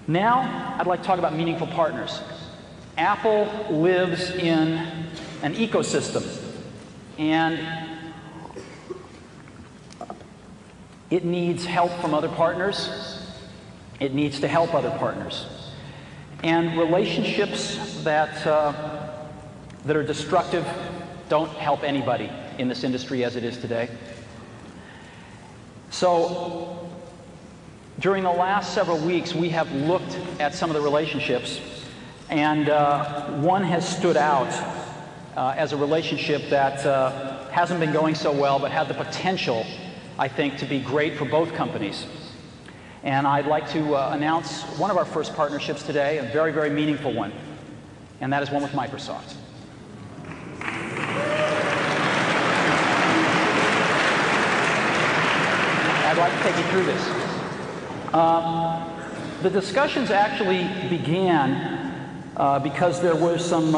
Now, I'd like to talk about meaningful partners. Apple lives in an ecosystem, and it needs help from other partners. It needs to help other partners. And relationships that are destructive don't help anybody in this industry as it is today. So, during the last several weeks, we have looked at some of the relationships, and one has stood out as a relationship that hasn't been going so well, but had the potential, I think, to be great for both companies. And I'd like to announce one of our first partnerships today, a very, very meaningful one, and that is one with Microsoft. I'd like to take you through this. The discussions actually began because there were some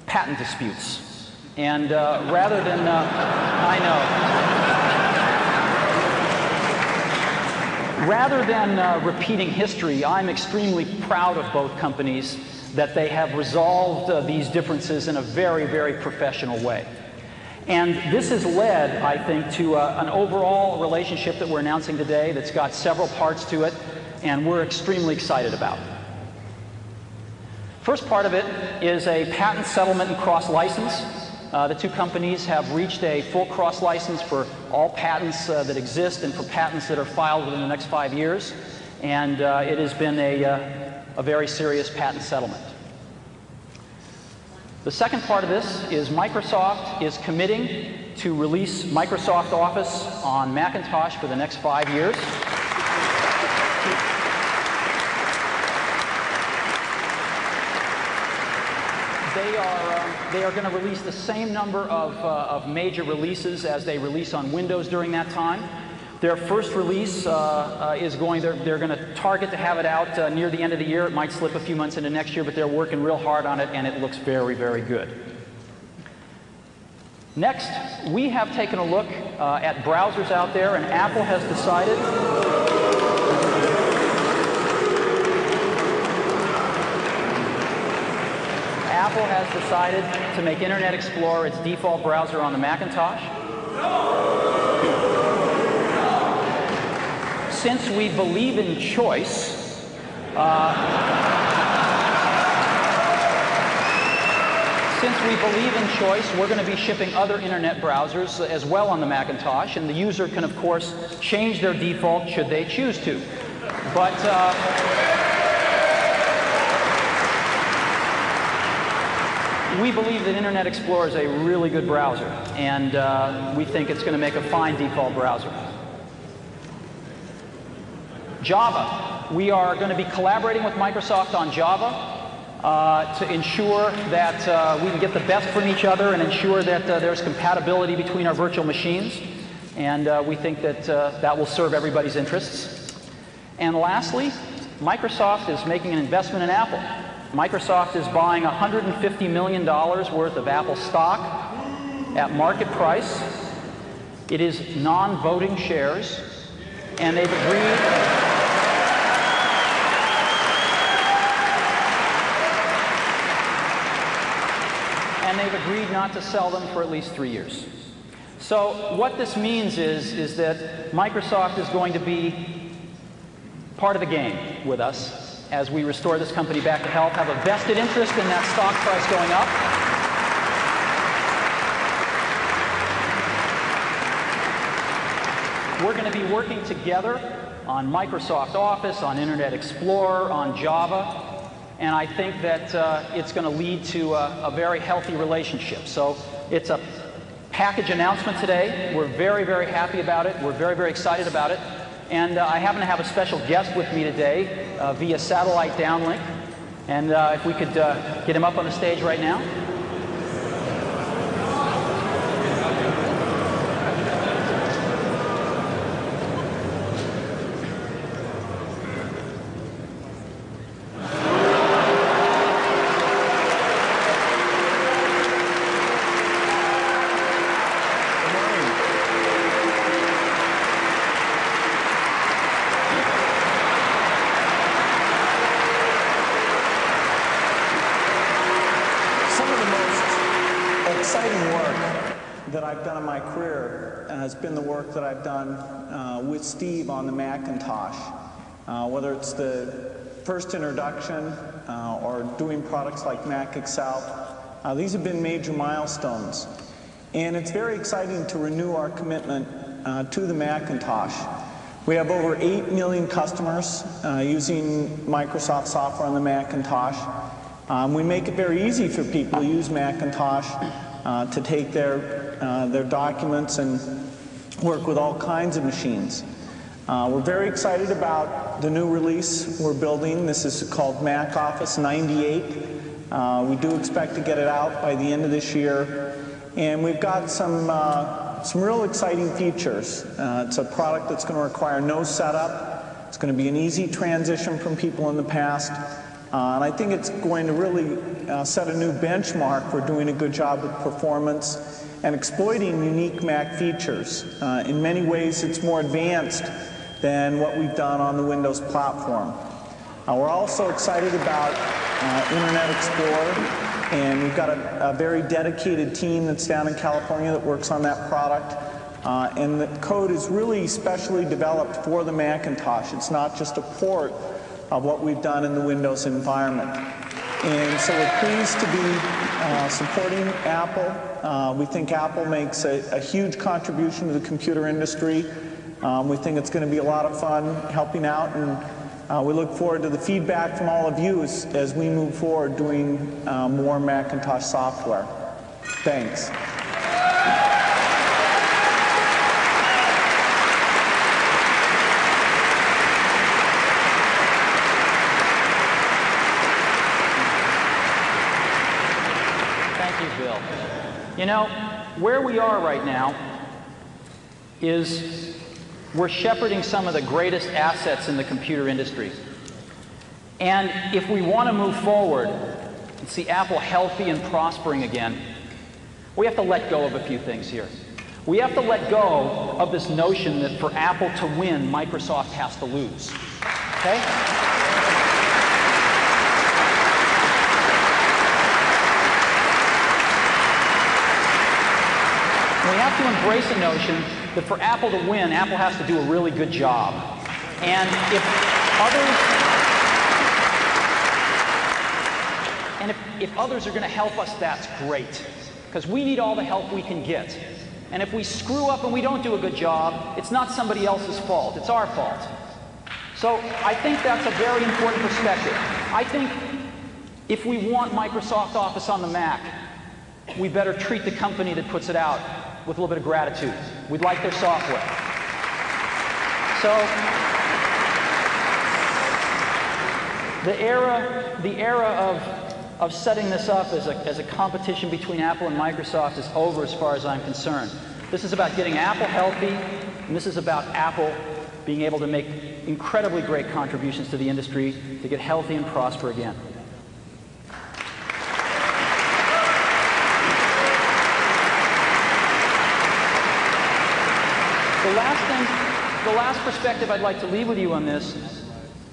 patent disputes. And rather than, I know, rather than repeating history, I'm extremely proud of both companies that they have resolved these differences in a very, very professional way. And this has led, I think, to an overall relationship that we're announcing today that's got several parts to it, and we're extremely excited about. First part of it is a patent settlement and cross-license. The two companies have reached a full cross-license for all patents that exist and for patents that are filed within the next 5 years, and it has been a very serious patent settlement. The second part of this is Microsoft is committing to release Microsoft Office on Macintosh for the next 5 years. They are going to release the same number of major releases as they release on Windows during that time. Their first release is they're going to target to have it out near the end of the year. It might slip a few months into next year, but they're working real hard on it, and it looks very, very good. Next, we have taken a look at browsers out there, and Apple has decided to make Internet Explorer its default browser on the Macintosh. Since we believe in choice, we're going to be shipping other Internet browsers as well on the Macintosh, and the user can, of course, change their default should they choose to. But we believe that Internet Explorer is a really good browser, and we think it's going to make a fine default browser. Java. We are going to be collaborating with Microsoft on Java to ensure that we can get the best from each other and ensure that there's compatibility between our virtual machines. And we think that that will serve everybody's interests. And lastly, Microsoft is making an investment in Apple. Microsoft is buying $150 million worth of Apple stock at market price. It is non-voting shares, and they've agreed not to sell them for at least 3 years. So what this means is that Microsoft is going to be part of the game with us as we restore this company back to health, have a vested interest in that stock price going up. We're going to be working together on Microsoft Office, on Internet Explorer, on Java, and I think that it's going to lead to a very healthy relationship. So it's a package announcement today. We're very, very happy about it. We're very, very excited about it. And I happen to have a special guest with me today via satellite downlink. And if we could get him up on the stage right now. that I've done in my career has been the work that I've done with Steve on the Macintosh. Whether it's the first introduction or doing products like Mac Excel, these have been major milestones. And it's very exciting to renew our commitment to the Macintosh. We have over 8 million customers using Microsoft software on the Macintosh. We make it very easy for people to use Macintosh to take their documents and work with all kinds of machines. We're very excited about the new release we're building. This is called Mac Office 98. We do expect to get it out by the end of this year. And we've got some real exciting features. It's a product that's going to require no setup. It's going to be an easy transition from people in the past. And I think it's going to really set a new benchmark for doing a good job with performance and exploiting unique Mac features. In many ways, it's more advanced than what we've done on the Windows platform. We're also excited about Internet Explorer. And we've got a very dedicated team that's down in California that works on that product. And the code is really specially developed for the Macintosh. It's not just a port of what we've done in the Windows environment. And so we're pleased to be supporting Apple. We think Apple makes a huge contribution to the computer industry. We think it's going to be a lot of fun helping out, and we look forward to the feedback from all of you as we move forward doing more Macintosh software. Thanks. Thank you, Bill. You know, where we are right now is we're shepherding some of the greatest assets in the computer industry. And if we want to move forward and see Apple healthy and prospering again, we have to let go of a few things here. We have to let go of this notion that for Apple to win, Microsoft has to lose. Okay? We have to embrace a notion that for Apple to win, Apple has to do a really good job. And if others are going to help us, that's great. Because we need all the help we can get. And if we screw up and we don't do a good job, it's not somebody else's fault. It's our fault. So I think that's a very important perspective. I think if we want Microsoft Office on the Mac, we better treat the company that puts it out with a little bit of gratitude. We'd like their software. So the era of setting this up as a competition between Apple and Microsoft is over as far as I'm concerned. This is about getting Apple healthy, and this is about Apple being able to make incredibly great contributions to the industry to get healthy and prosper again. The last perspective I'd like to leave with you on this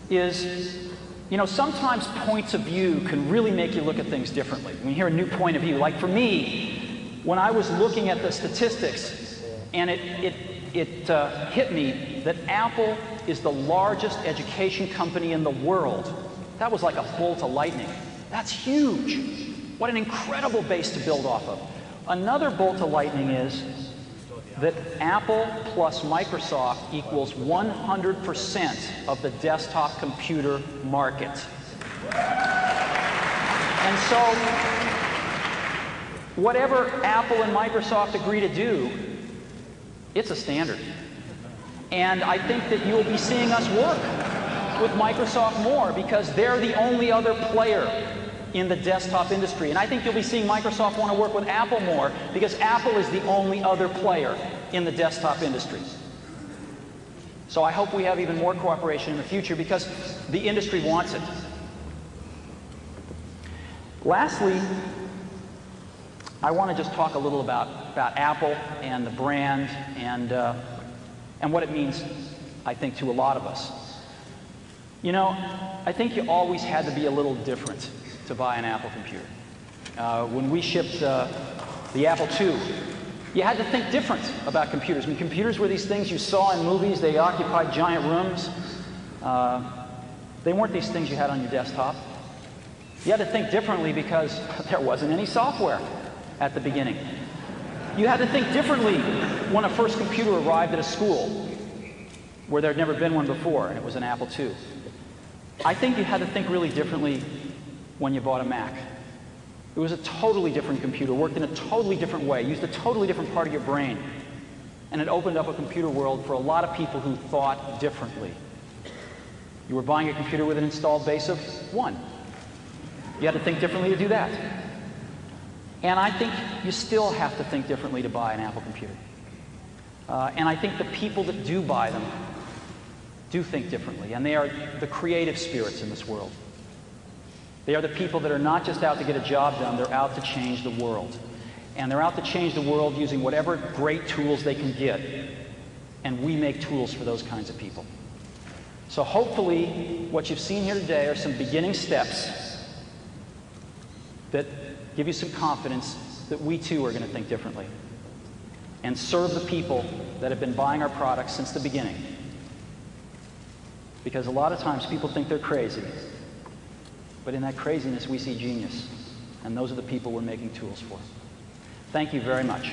is, you know, sometimes points of view can really make you look at things differently. When you hear a new point of view, like for me, when I was looking at the statistics, and it hit me that Apple is the largest education company in the world. That was like a bolt of lightning. That's huge. What an incredible base to build off of. Another bolt of lightning is that Apple plus Microsoft equals 100% of the desktop computer market. And so, whatever Apple and Microsoft agree to do, it's a standard. And I think that you'll be seeing us work with Microsoft more because they're the only other player in the desktop industry. And I think you'll be seeing Microsoft want to work with Apple more because Apple is the only other player in the desktop industry. So I hope we have even more cooperation in the future because the industry wants it. Lastly, I want to just talk a little about Apple and the brand and what it means, I think, to a lot of us. You know, I think you always had to be a little different to buy an Apple computer. When we shipped the Apple II, You had to think different about computers. I mean, computers were these things you saw in movies. They occupied giant rooms. They weren't these things you had on your desktop. You had to think differently because there wasn't any software at the beginning. You had to think differently when a first computer arrived at a school where there had never been one before, and it was an Apple II. I think you had to think really differently when you bought a Mac. It was a totally different computer, worked in a totally different way, used a totally different part of your brain, and it opened up a computer world for a lot of people who thought differently. You were buying a computer with an installed base of 1. You had to think differently to do that. And I think you still have to think differently to buy an Apple computer. And I think the people that do buy them do think differently, and they are the creative spirits in this world. They are the people that are not just out to get a job done, they're out to change the world. And they're out to change the world using whatever great tools they can get. And we make tools for those kinds of people. So hopefully, what you've seen here today are some beginning steps that give you some confidence that we too are going to think differently and serve the people that have been buying our products since the beginning. Because a lot of times people think they're crazy, but in that craziness we see genius, and those are the people we're making tools for. Thank you very much.